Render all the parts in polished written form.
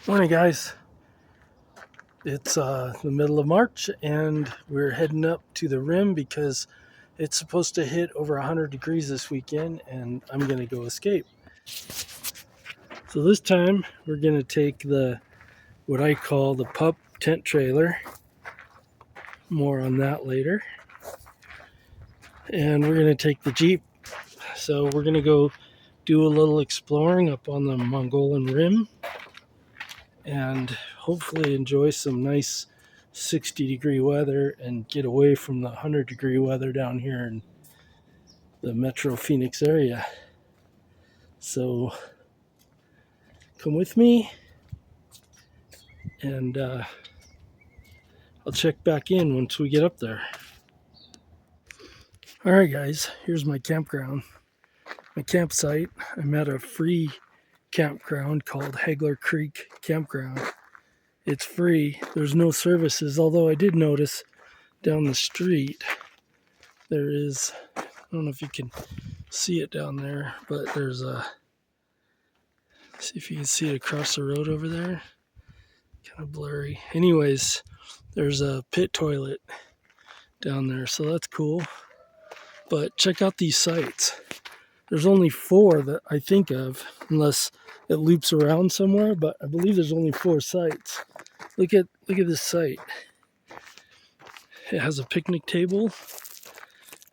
Morning, guys. It's the middle of March, and we're heading up to the rim because it's supposed to hit over 100 degrees this weekend, and I'm going to go escape. So this time, we're going to take what I call the pup tent trailer. More on that later. And we're going to take the Jeep. So we're going to go do a little exploring up on the Mongolian Rim and hopefully enjoy some nice 60-degree weather and get away from the 100-degree weather down here in the Metro Phoenix area. So come with me, and I'll check back in once we get up there. All right, guys, here's my campground, my campsite. I'm at a free campground called Haigler Creek Campground. It's free. There's no services, although I did notice down the street there is, I don't know if you can see it down there, but there's see if you can see it across the road over there. Kind of blurry. Anyways, there's a pit toilet down there, so that's cool. But check out these sites. There's only 4 that I think of, unless it loops around somewhere, but I believe there's only 4 sites. Look at this site. It has a picnic table.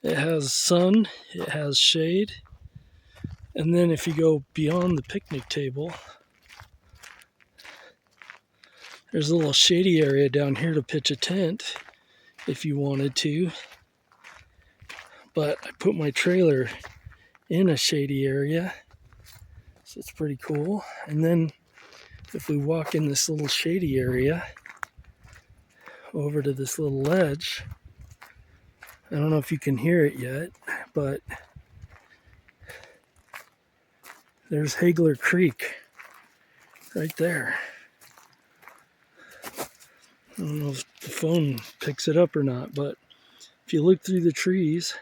It has sun. It has shade. And then if you go beyond the picnic table, there's a little shady area down here to pitch a tent if you wanted to. But I put my trailer in a shady area, so it's pretty cool. And then if we walk in this little shady area over to this little ledge, I don't know if you can hear it yet, but there's Haigler Creek right there. I don't know if the phone picks it up or not, but if you look through the trees,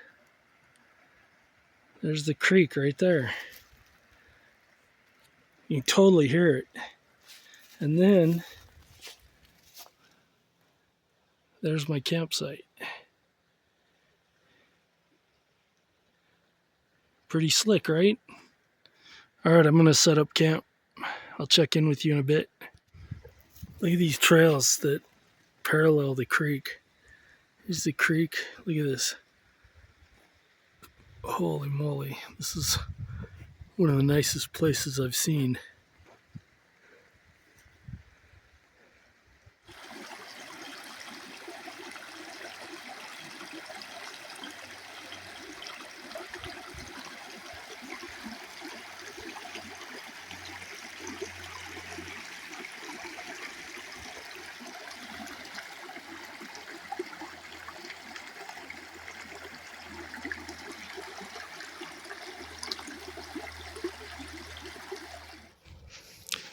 there's the creek right there. You can totally hear it. And then there's my campsite. Pretty slick, right? All right, I'm going to set up camp. I'll check in with you in a bit. Look at these trails that parallel the creek. Here's the creek. Look at this. Holy moly. This is one of the nicest places I've seen.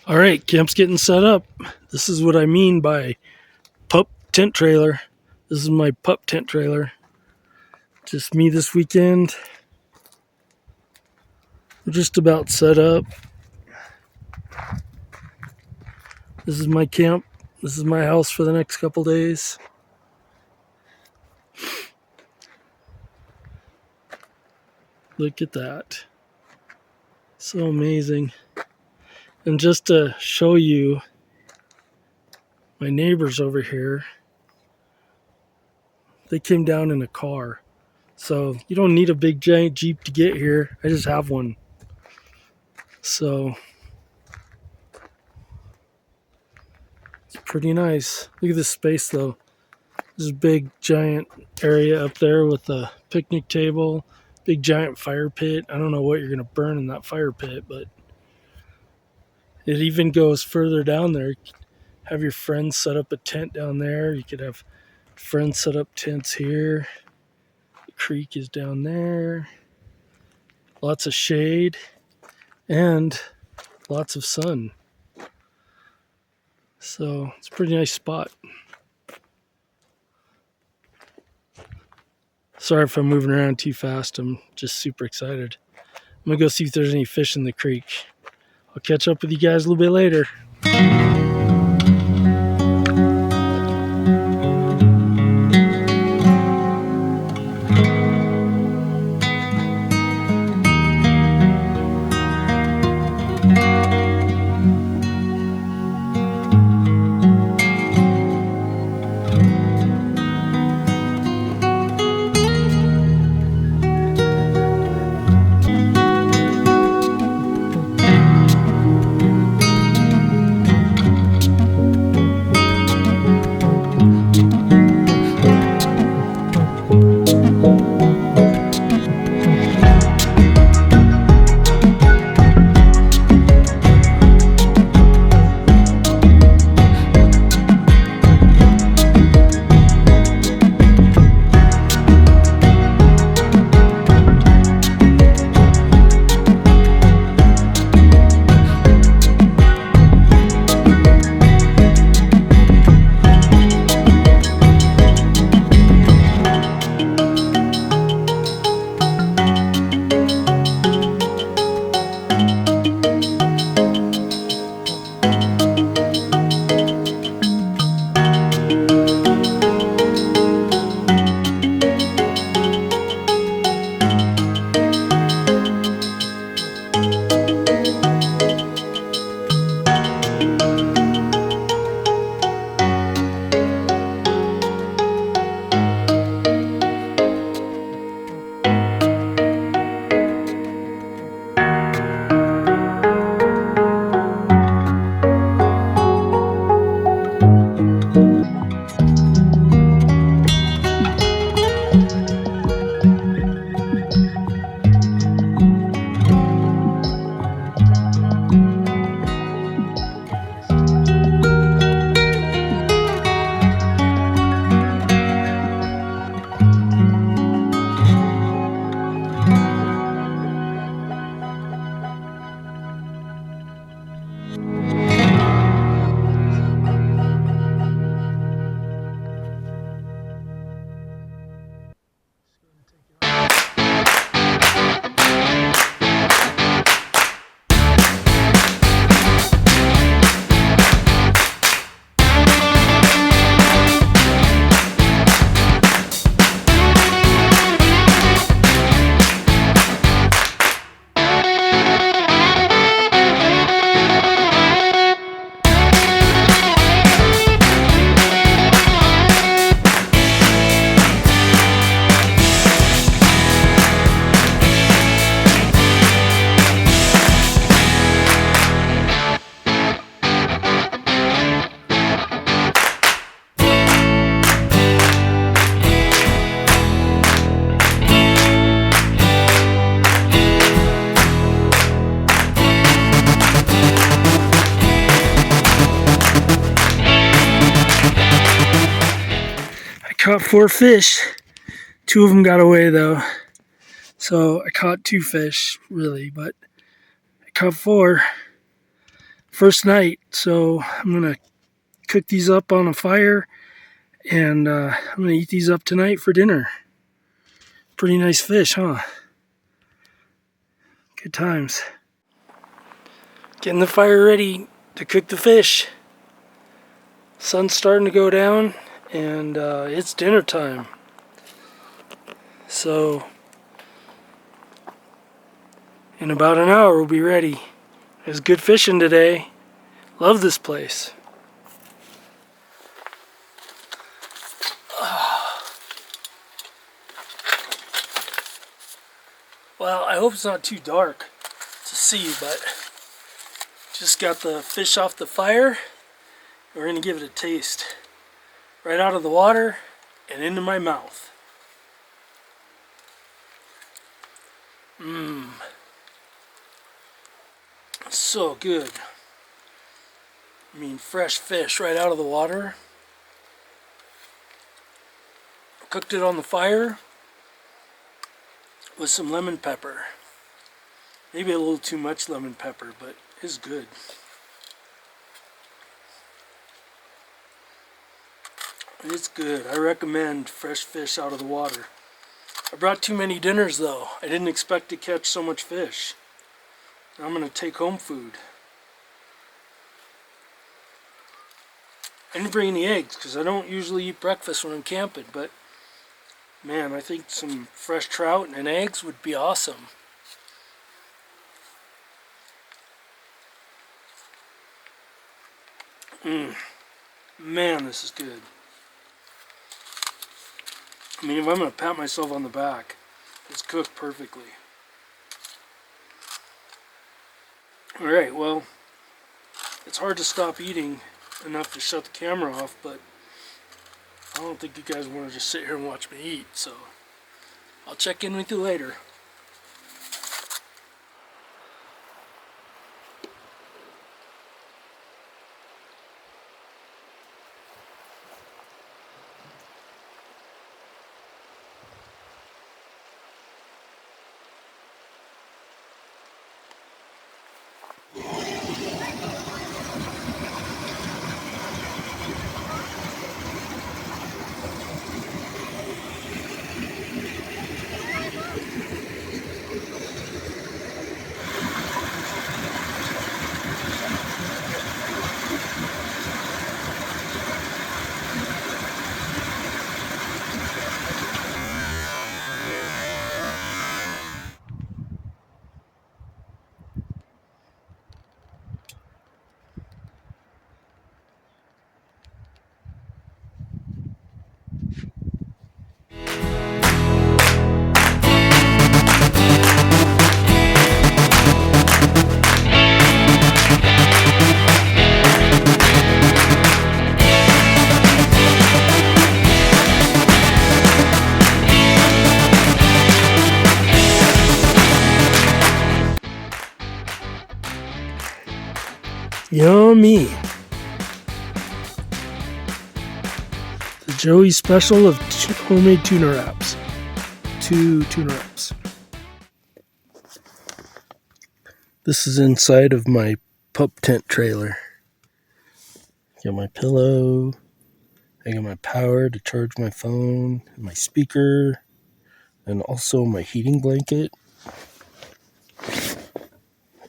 All right, camp's getting set up. This is what I mean by pup tent trailer. This is my pup tent trailer. Just me this weekend. We're just about set up. This is my camp. This is my house for the next couple days. Look at that. So amazing. And just to show you my neighbors over here, they came down in a car. So you don't need a big giant Jeep to get here. I just have one. So it's pretty nice. Look at this space though. This big giant area up there with a picnic table, big giant fire pit. I don't know what you're going to burn in that fire pit, but it even goes further down there. Have your friends set up a tent down there. You could have friends set up tents here. The creek is down there. Lots of shade and lots of sun. So it's a pretty nice spot. Sorry if I'm moving around too fast. I'm just super excited. I'm going to go see if there's any fish in the creek. I'll catch up with you guys a little bit later. Caught 4 fish. 2 of them got away though. So I caught 2 fish, really, but I caught 4. First night, so I'm gonna cook these up on a fire and I'm gonna eat these up tonight for dinner. Pretty nice fish, huh? Good times. Getting the fire ready to cook the fish. Sun's starting to go down and it's dinner time. So in about an hour we'll be ready. There's good fishing today. Love this place. Well, I hope it's not too dark to see, but just got the fish off the fire. We're gonna give it a taste. Right out of the water and into my mouth. Mmm. So good. I mean, fresh fish right out of the water. Cooked it on the fire with some lemon pepper. Maybe a little too much lemon pepper, but it's good. It's good. I recommend fresh fish out of the water. I brought too many dinners though. I didn't expect to catch so much fish. I'm gonna take home food. I didn't bring any eggs because I don't usually eat breakfast when I'm camping, but man, I think some fresh trout and eggs would be awesome. Man, this is good. I mean, if I'm going to pat myself on the back, it's cooked perfectly. Alright, well, it's hard to stop eating enough to shut the camera off, but I don't think you guys want to just sit here and watch me eat, so I'll check in with you later. Yummy! The Joey special of homemade tuna wraps. 2 tuna wraps. This is inside of my pup tent trailer. Got my pillow. I got my power to charge my phone, my speaker, and also my heating blanket.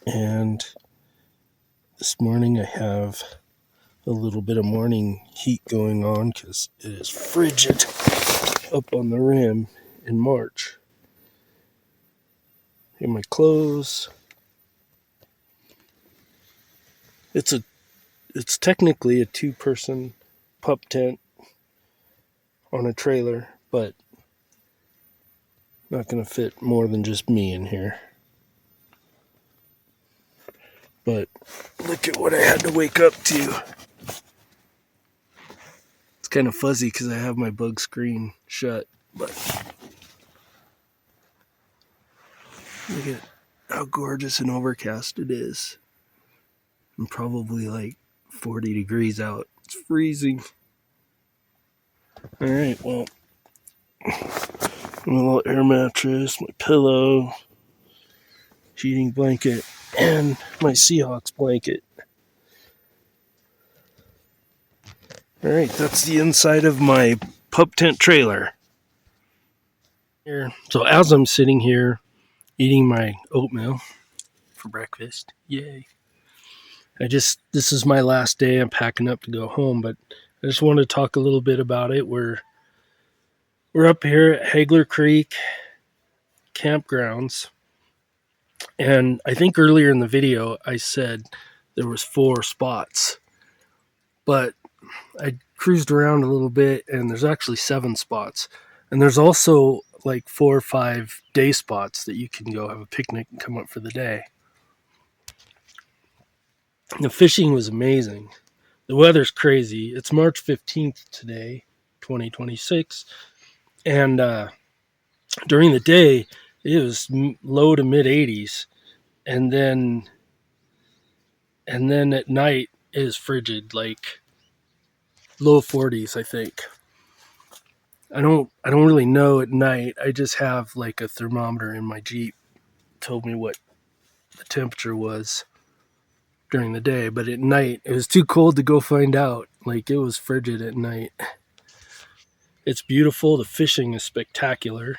And this morning I have a little bit of morning heat going on because it is frigid up on the rim in March. Here my clothes. It's technically a 2-person pup tent on a trailer, but not going to fit more than just me in here. But look at what I had to wake up to. It's kind of fuzzy because I have my bug screen shut, but look at how gorgeous and overcast it is. And probably like 40 degrees out. It's freezing. Alright, well, my little air mattress, my pillow, heating blanket, and my Seahawks blanket. Alright, that's the inside of my pup tent trailer. Here, so as I'm sitting here eating my oatmeal for breakfast, yay. This is my last day. I'm packing up to go home, but I just want to talk a little bit about it. We're up here at Haigler Creek campgrounds, and I think earlier in the video I said there was 4 spots, but I cruised around a little bit and there's actually 7 spots, and there's also like 4 or 5 day spots that you can go have a picnic and come up for the day. The fishing was amazing. The weather's crazy. It's March 15th today, 2026, and during the day it was low to mid 80s, and then at night it is frigid, like low 40s, I think. I don't really know at night. I just have like a thermometer in my Jeep. It told me what the temperature was during the day, but at night it was too cold to go find out. Like, it was frigid at night. It's beautiful. The fishing is spectacular.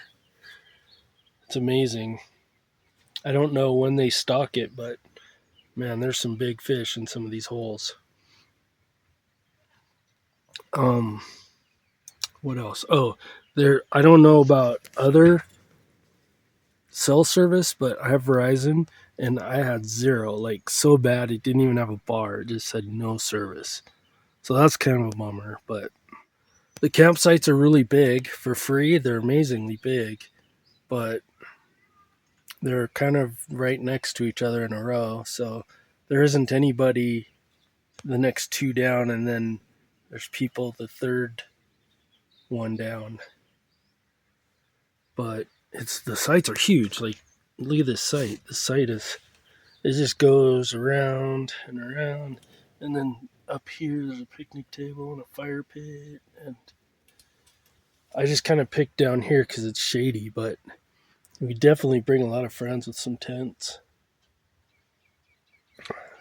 It's amazing. I don't know when they stock it, but man, there's some big fish in some of these holes. What else? Oh, I don't know about other cell service, but I have Verizon and I had zero. Like so bad it didn't even have a bar. It just said no service. So that's kind of a bummer. But the campsites are really big for free. They're amazingly big, but they're kind of right next to each other in a row. So there isn't anybody the next two down, and then there's people the third one down. But the sites are huge. Like look at this site. The site is it just goes around and around, and then up here there's a picnic table and a fire pit, and I just kind of picked down here because it's shady, but we definitely bring a lot of friends with some tents.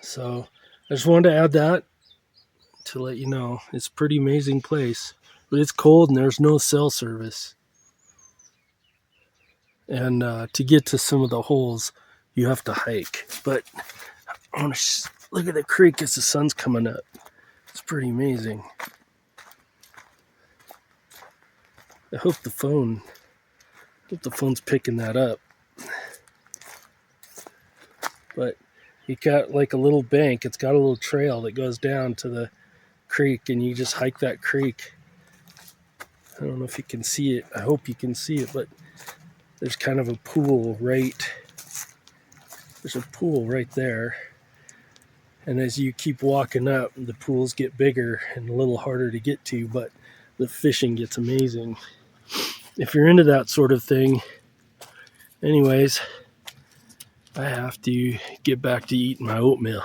So I just wanted to add that to let you know it's a pretty amazing place, but it's cold and there's no cell service. And to get to some of the holes, you have to hike. But I want to look at the creek as the sun's coming up. It's pretty amazing. I hope the phone's picking that up. But you got like a little bank. It's got a little trail that goes down to the creek, and you just hike that creek. I don't know if you can see it. I hope you can see it, but there's kind of a pool there's a pool right there. And as you keep walking up, the pools get bigger and a little harder to get to, but the fishing gets amazing. If you're into that sort of thing, anyways, I have to get back to eating my oatmeal.